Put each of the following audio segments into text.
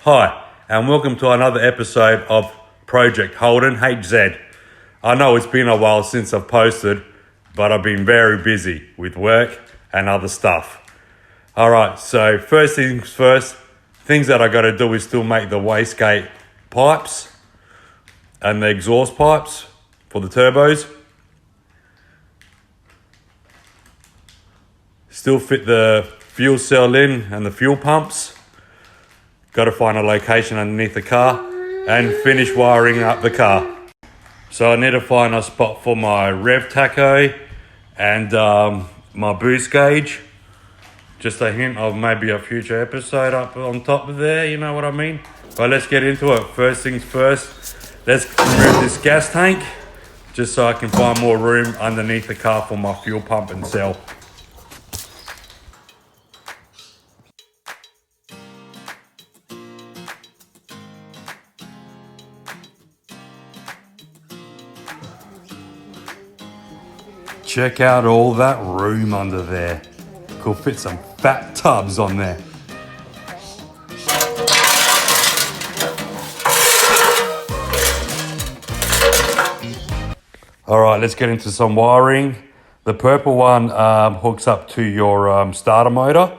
Hi, and welcome to another episode of Project Holden HZ. I know it's been a while since I've posted, but I've been very busy with work and other stuff. Alright, so first things first, things that I got to do is still make the wastegate pipes and the exhaust pipes for the turbos. Still fit the fuel cell in and the fuel pumps. Got to find a location underneath the car and finish wiring up the car. So I need to find a spot for my rev tacho and my boost gauge. Just a hint of maybe a future episode up on top of there, you know what I mean? But let's get into it. First things first, let's remove this gas tank just so I can find more room underneath the car for my fuel pump and cell. Check out all that room under there. Could fit some fat tubs on there. All right, let's get into some wiring. The purple one hooks up to your starter motor.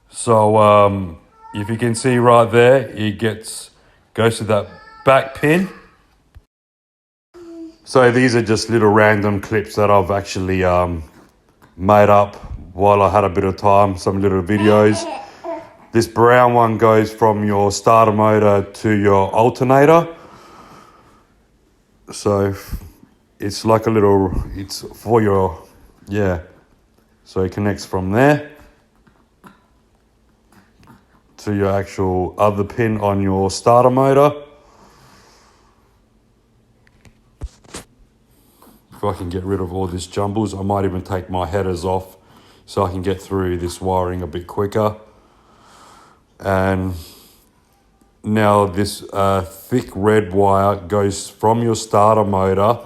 So if you can see right there, it goes to that back pin. So these are just little random clips that I've actually made up while I had a bit of time, some little videos. This brown one goes from your starter motor to your alternator. So it's like it's for your, so it connects from there to your actual other pin on your starter motor. If I can get rid of all this jumbles, I might even take my headers off so I can get through this wiring a bit quicker. And now this thick red wire goes from your starter motor,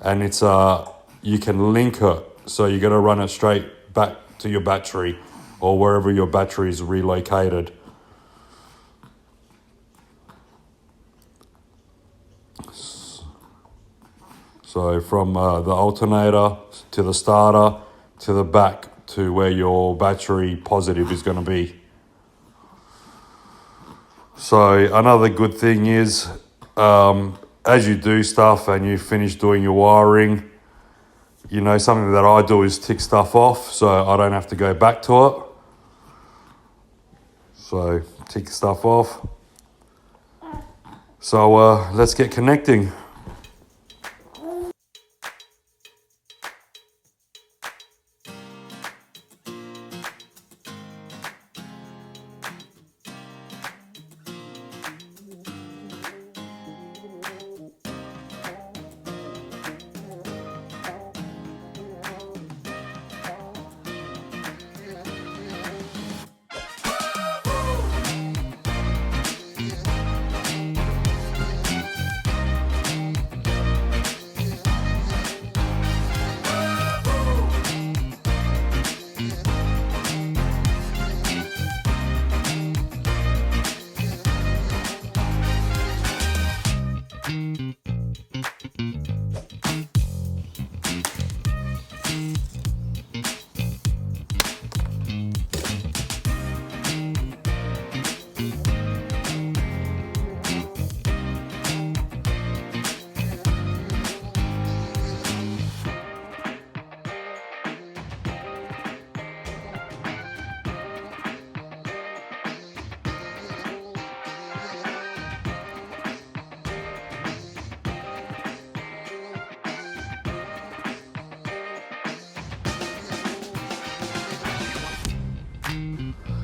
and it's you can link it, so you're going to run it straight back to your battery or wherever your battery is relocated. So from the alternator to the starter to the back to where your battery positive is going to be. So another good thing is as you do stuff and you finish doing your wiring, something that I do is tick stuff off so I don't have to go back to it. So tick stuff off. So let's get connecting.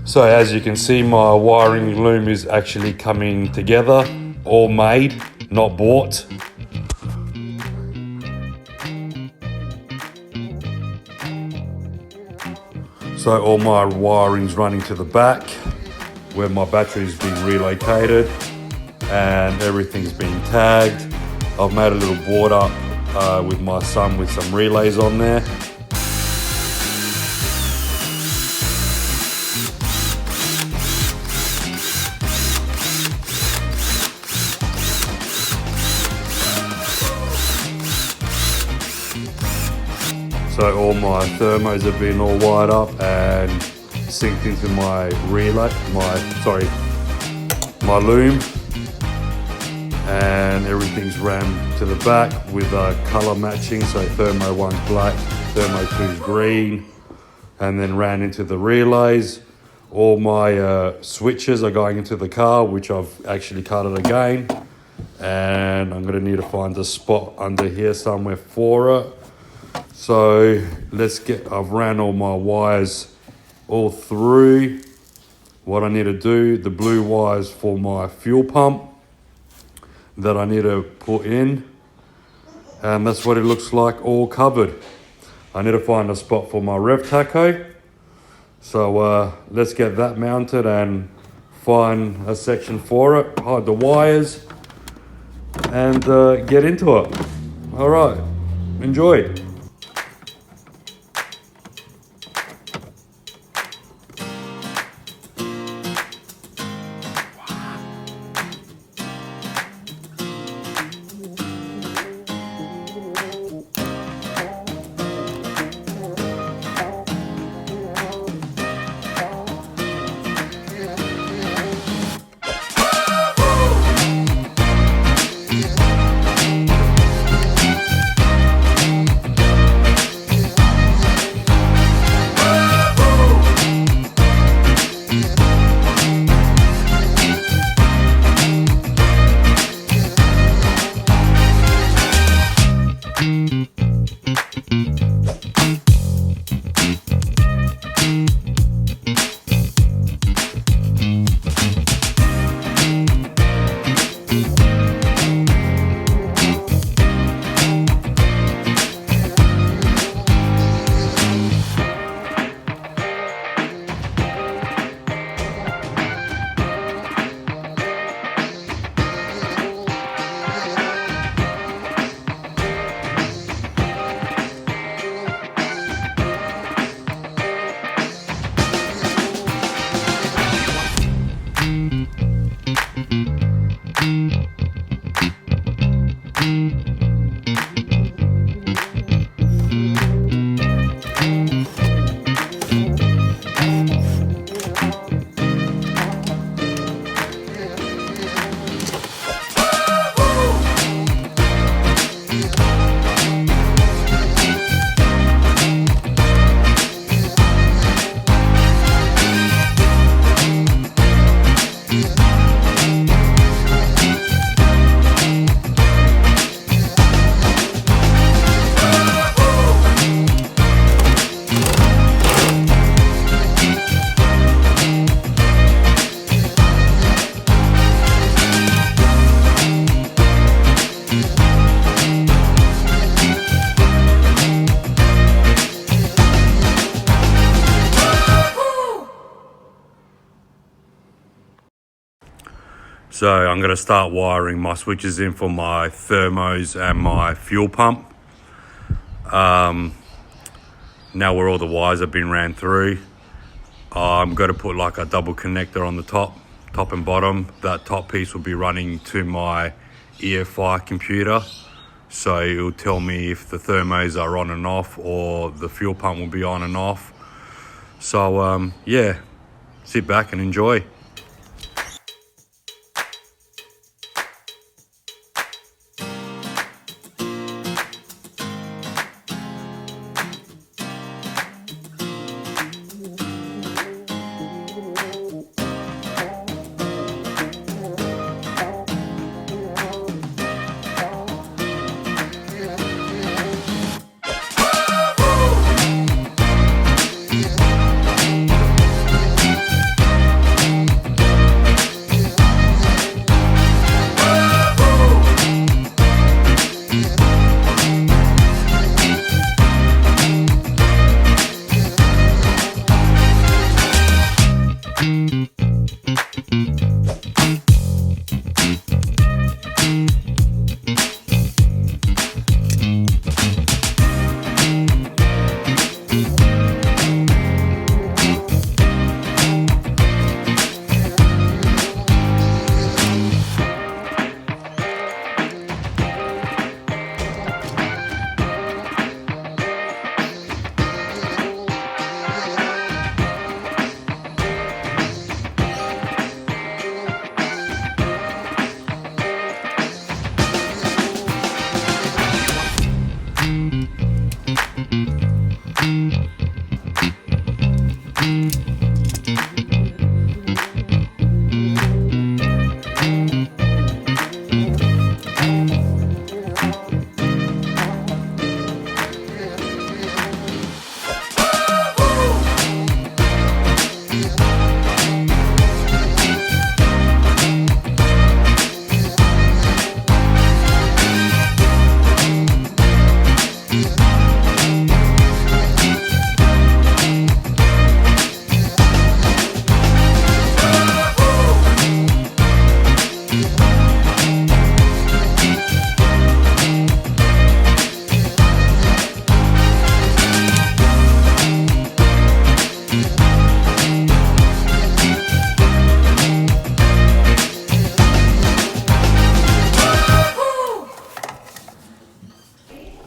So as you can see, my wiring loom is actually coming together, all made, not bought. So all my wiring's running to the back where my battery's been relocated and everything's been tagged. I've made a little board up with my son with some relays on there. So all my thermos have been all wired up and synced into my relay, my loom, and everything's ran to the back with color matching. So thermo 1's black, thermo 2's green, and then ran into the relays. All my switches are going into the car, which I've actually cut it again. And I'm gonna need to find a spot under here somewhere for it. So I've ran all my wires all through. What I need to do, the blue wires for my fuel pump that I need to put in. And that's what it looks like, all covered. I need to find a spot for my rev tacho. So let's get that mounted and find a section for it, hide the wires, and get into it. All right, enjoy. So I'm going to start wiring my switches in for my thermos and my fuel pump. Now where all the wires have been ran through, I'm going to put like a double connector on the top and bottom. That top piece will be running to my EFI computer. So it will tell me if the thermos are on and off, or the fuel pump will be on and off. So yeah, sit back and enjoy.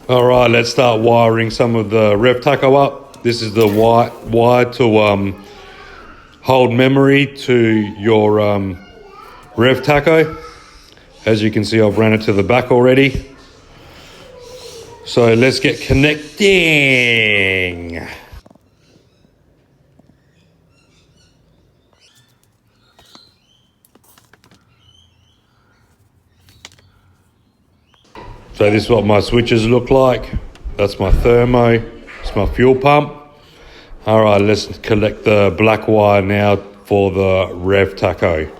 All right, let's start wiring some of the rev tacho up. This is the wire to hold memory to your rev tacho. As you can see, I've ran it to the back already. So let's get connecting. So this is what my switches look like. That's my thermo, it's my fuel pump. All right, let's collect the black wire now for the rev tacho.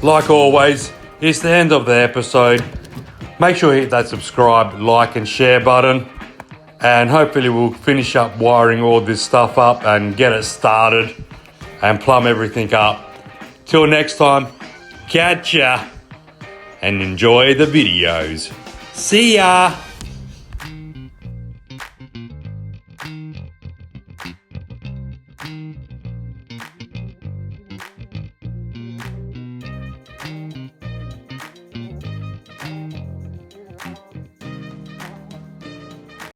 Like always, it's the end of the episode. Make sure you hit that subscribe, like and share button. And hopefully we'll finish up wiring all this stuff up and get it started and plumb everything up. Till next time, catch ya and enjoy the videos. See ya!